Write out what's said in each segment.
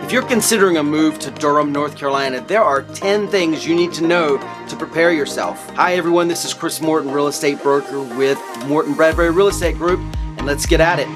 If you're considering a move to Durham, North Carolina, there are 10 things you need to know to prepare yourself. Hi everyone, this is Chris Morton, real estate broker with Morton Bradbury Real Estate Group, and let's get at it.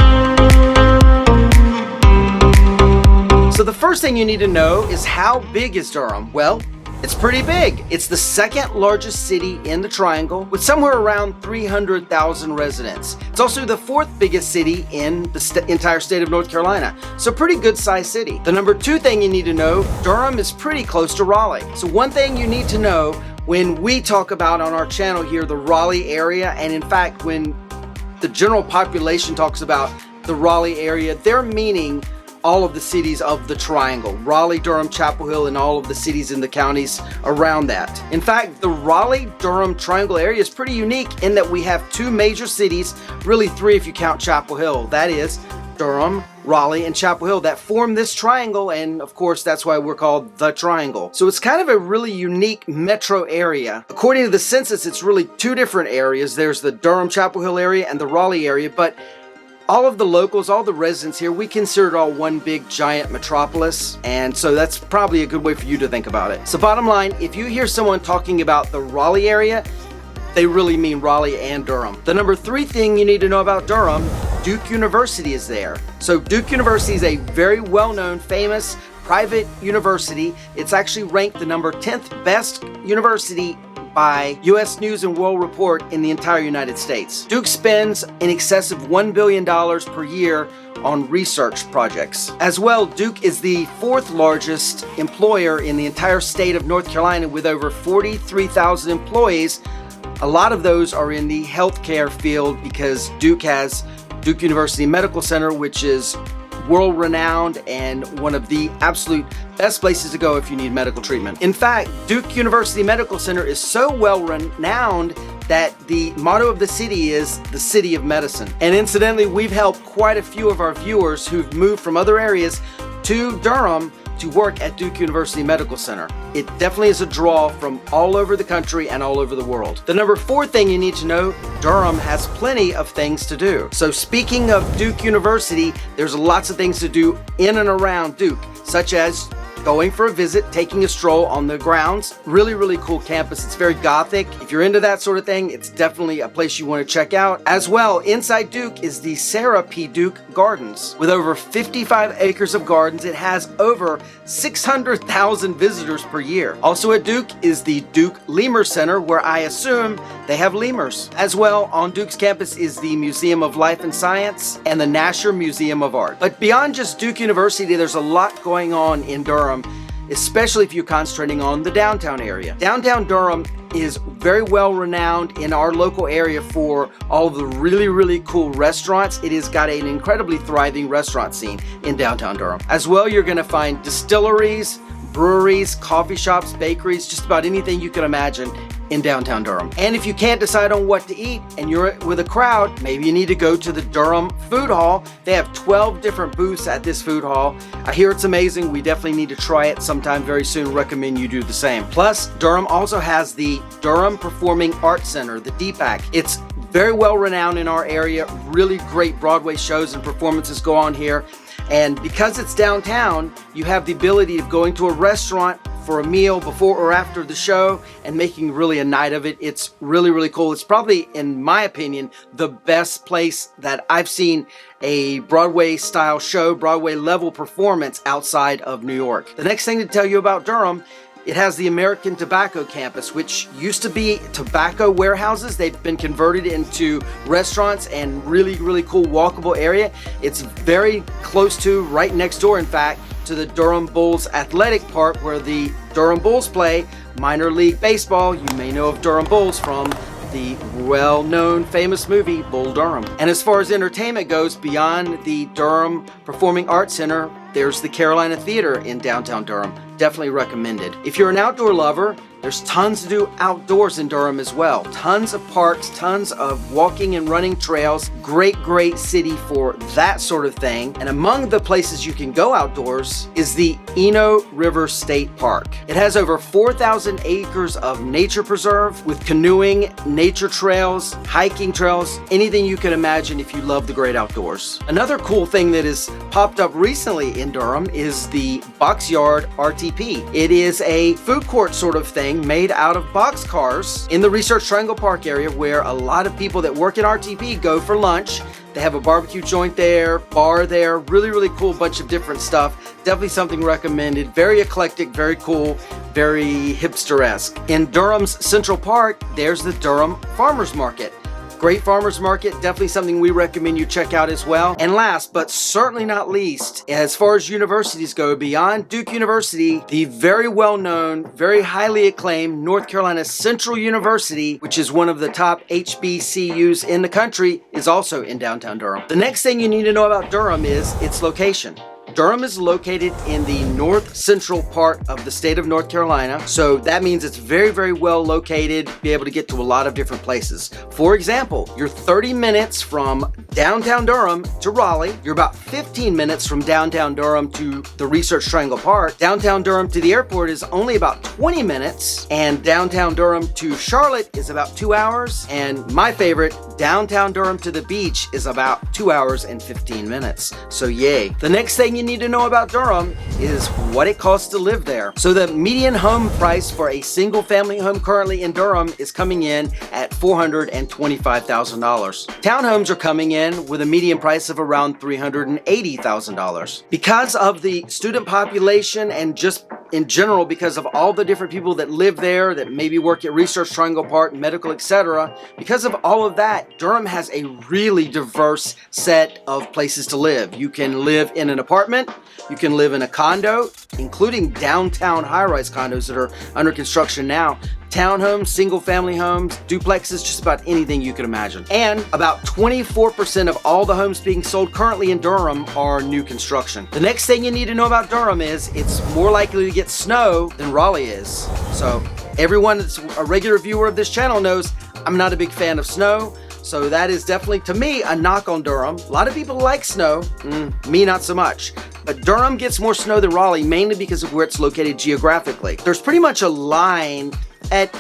So the first thing you need to know is, how big is Durham? Well, it's pretty big. It's the second largest city in the Triangle with somewhere around 300,000 residents. It's also the fourth biggest city in the entire state of North Carolina. So pretty good sized city. The number two thing you need to know, Durham is pretty close to Raleigh. So one thing you need to know when we talk about on our channel here, the Raleigh area, and in fact, when the general population talks about the Raleigh area, they're meaning all of the cities of the Triangle, Raleigh, Durham, Chapel Hill, and all of the cities in the counties around that. In fact, the Raleigh-Durham Triangle area is pretty unique in that we have two major cities, really three if you count Chapel Hill. That is Durham, Raleigh, and Chapel Hill that form this triangle, and of course that's why we're called the Triangle. So it's kind of a really unique metro area. According to the census, it's really two different areas. There's the Durham, Chapel Hill area and the Raleigh area, but all of the locals, all the residents here, we consider it all one big giant metropolis, and so that's probably a good way for you to think about it. So bottom line, if you hear someone talking about the Raleigh area, they really mean Raleigh and Durham. The number three thing you need to know about Durham, Duke University is there. So Duke University is a very well-known, famous private university. It's actually ranked the number 10th best university by U.S. News and World Report in the entire United States. Duke spends in excess of $1 billion per year on research projects. As well, Duke is the fourth largest employer in the entire state of North Carolina with over 43,000 employees. A lot of those are in the healthcare field because Duke has Duke University Medical Center, which is world-renowned and one of the absolute best places to go if you need medical treatment. In fact, Duke University Medical Center is so well-renowned that the motto of the city is the City of Medicine. And incidentally, we've helped quite a few of our viewers who've moved from other areas to Durham to work at Duke University Medical Center. It definitely is a draw from all over the country and all over the world. The number four thing you need to know, Durham has plenty of things to do. So speaking of Duke University, there's lots of things to do in and around Duke, such as going for a visit, taking a stroll on the grounds. Really, really cool campus. It's very Gothic. If you're into that sort of thing, it's definitely a place you want to check out. As well, inside Duke is the Sarah P. Duke Gardens. With over 55 acres of gardens, it has over 600,000 visitors per year. Also at Duke is the Duke Lemur Center, where I assume they have lemurs. As well, on Duke's campus is the Museum of Life and Science and the Nasher Museum of Art. But beyond just Duke University, there's a lot going on in Durham, especially if you're concentrating on the downtown area. Downtown Durham is very well renowned in our local area for all of the really, really cool restaurants. It has got an incredibly thriving restaurant scene in downtown Durham. As well, you're going to find distilleries, breweries, coffee shops, bakeries, just about anything you can imagine in downtown Durham. And if you can't decide on what to eat and you're with a crowd, maybe you need to go to the Durham Food Hall. They have 12 different booths at this food hall. I hear it's amazing. We definitely need to try it sometime very soon. Recommend you do the same. Plus, Durham also has the Durham Performing Arts Center, the DPAC. It's very well renowned in our area. Really great Broadway shows and performances go on here. And because it's downtown, you have the ability of going to a restaurant for a meal before or after the show and making really a night of it. It's really, really cool. It's probably, in my opinion, the best place that I've seen a Broadway style show, Broadway level performance outside of New York. The next thing to tell you about Durham, it has the American Tobacco Campus, which used to be tobacco warehouses. They've been converted into restaurants and really, really cool walkable area. It's very close to, right next door, in fact, to the Durham Bulls Athletic Park, where the Durham Bulls play minor league baseball. You may know of Durham Bulls from the well-known famous movie Bull Durham. And as far as entertainment goes, beyond the Durham Performing Arts Center, there's the Carolina Theater in downtown Durham. Definitely recommended. If you're an outdoor lover, There's tons to do outdoors in Durham as well. Tons of parks, tons of walking and running trails. Great city for that sort of thing. And among the places you can go outdoors is the Eno River State Park. It has over 4,000 acres of nature preserve with canoeing, nature trails, hiking trails, anything you can imagine if you love the great outdoors. Another cool thing that has popped up recently in Durham is the Boxyard RTP. It is a food court sort of thing made out of boxcars in the Research Triangle Park area where a lot of people that work at RTP go for lunch. They have a barbecue joint there, bar there, really cool bunch of different stuff. Definitely something recommended. Very eclectic, very cool, very hipster-esque. In Durham's Central Park, there's the Durham Farmers Market. Great farmers market, definitely something we recommend you check out as well. And last, but certainly not least, as far as universities go, beyond Duke University, the very well-known, very highly acclaimed North Carolina Central University, which is one of the top HBCUs in the country, is also in downtown Durham. The next thing you need to know about Durham is its location. Durham is located in the north central part of the state of North Carolina, so that means it's very well located, be able to get to a lot of different places. For example, you're 30 minutes from downtown Durham to Raleigh, you're about 15 minutes from downtown Durham to the Research Triangle Park, downtown Durham to the airport is only about 20 minutes, and downtown Durham to Charlotte is about 2 hours, and my favorite, downtown Durham to the beach is about 2 hours and 15 minutes. So yay. The next thing you need to know about Durham is what it costs to live there. So the median home price for a single family home currently in Durham is coming in at $425,000. Townhomes are coming in with a median price of around $380,000. Because of the student population and just in general, because of all the different people that live there, that maybe work at Research Triangle Park, medical, etc., because of all of that, Durham has a really diverse set of places to live. You can live in an apartment, you can live in a condo, including downtown high-rise condos that are under construction now, townhomes, single-family homes, duplexes, just about anything you can imagine. And about 24% of all the homes being sold currently in Durham are new construction. The next thing you need to know about Durham is it's more likely to get snow than Raleigh is. So everyone that's a regular viewer of this channel knows I'm not a big fan of snow. So that is definitely, to me, a knock on Durham. A lot of people like snow, me not so much. But Durham gets more snow than Raleigh, mainly because of where it's located geographically. There's pretty much a line at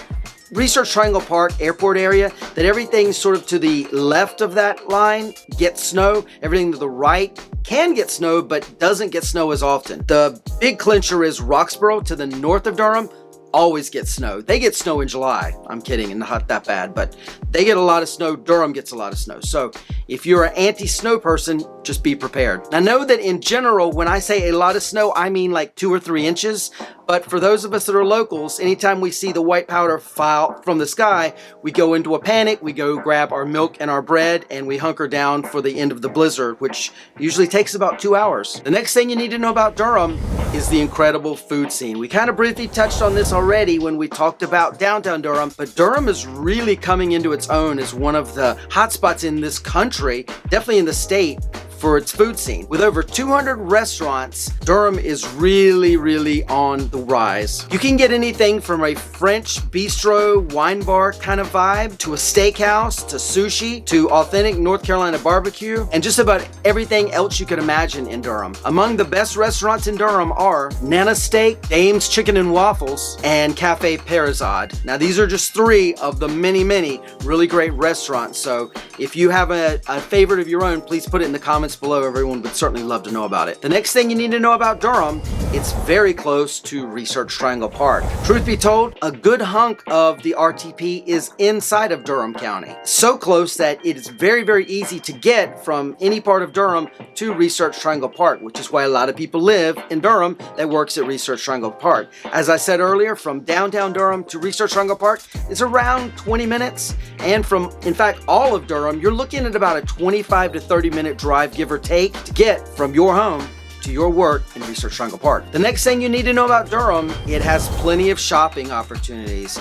Research Triangle Park airport area that everything sort of to the left of that line gets snow. Everything to the right can get snow, but doesn't get snow as often. The big clincher is Roxborough to the north of Durham. Always get snow. They get snow in July. I'm kidding, and not that bad, but they get a lot of snow. Durham gets a lot of snow. So if you're an anti-snow person, just be prepared. Now know that in general, when I say a lot of snow, I mean like 2 or 3 inches. But for those of us that are locals, anytime we see the white powder fall from the sky, we go into a panic, we go grab our milk and our bread, and we hunker down for the end of the blizzard, which usually takes about 2 hours. The next thing you need to know about Durham is the incredible food scene. We kind of briefly touched on this already when we talked about downtown Durham, but Durham is really coming into its own as one of the hotspots in this country, definitely in the state, for its food scene. With over 200 restaurants, Durham is really on the rise. You can get anything from a French bistro, wine bar kind of vibe, to a steakhouse, to sushi, to authentic North Carolina barbecue, and just about everything else you can imagine in Durham. Among the best restaurants in Durham are Nana Steak, Dame's Chicken and Waffles, and Cafe Perizade. Now these are just 3 of the many really great restaurants, so if you have a favorite of your own, please put it in the comments below. Everyone would certainly love to know about it. The next thing you need to know about Durham, it's very close to Research Triangle Park. Truth be told, a good hunk of the RTP is inside of Durham County. So close that it is very easy to get from any part of Durham to Research Triangle Park, which is why a lot of people live in Durham that works at Research Triangle Park. As I said earlier, from downtown Durham to Research Triangle Park is around 20 minutes. And from, in fact, all of Durham, you're looking at about a 25 to 30 minute drive, give or take, to get from your home to your work in Research Triangle Park. The next thing you need to know about Durham, it has plenty of shopping opportunities.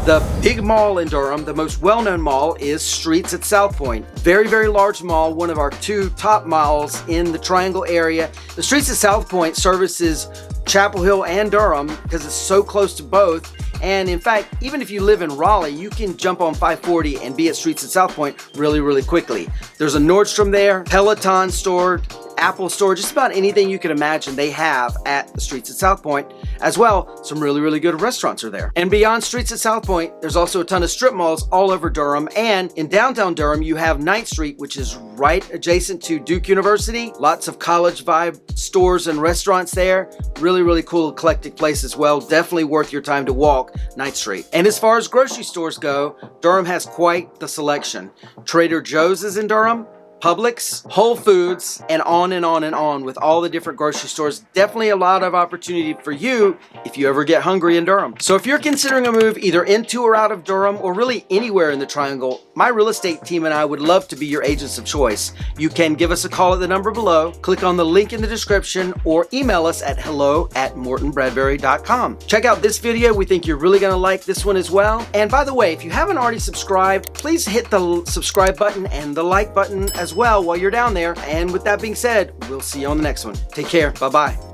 The big mall in Durham, the most well-known mall, is Streets at South Point. Very large mall, one of our 2 top malls in the Triangle area. The Streets at South Point services Chapel Hill and Durham because it's so close to both. And in fact, even if you live in Raleigh, you can jump on 540 and be at Streets at South Point really, really quickly. There's a Nordstrom there, Peloton store, Apple store, just about anything you can imagine they have at the Streets at South Point. As well, some really, really good restaurants are there. And beyond Streets at South Point, there's also a ton of strip malls all over Durham. And in downtown Durham, you have 9th Street, which is right adjacent to Duke University. Lots of college vibe stores and restaurants there. Really, really cool, eclectic place as well. Definitely worth your time to walk 9th Street. And as far as grocery stores go, Durham has quite the selection. Trader Joe's is in Durham, Publix, Whole Foods, and on and on and on with all the different grocery stores. Definitely a lot of opportunity for you if you ever get hungry in Durham. So if you're considering a move either into or out of Durham or really anywhere in the Triangle, my real estate team and I would love to be your agents of choice. You can give us a call at the number below, click on the link in the description, or email us at hello@mortonbradbury.com. Check out this video. We think you're really going to like this one as well. And by the way, if you haven't already subscribed, please hit the subscribe button and the like button as well while you're down there. And with that being said, we'll see you on the next one. Take care. Bye-bye.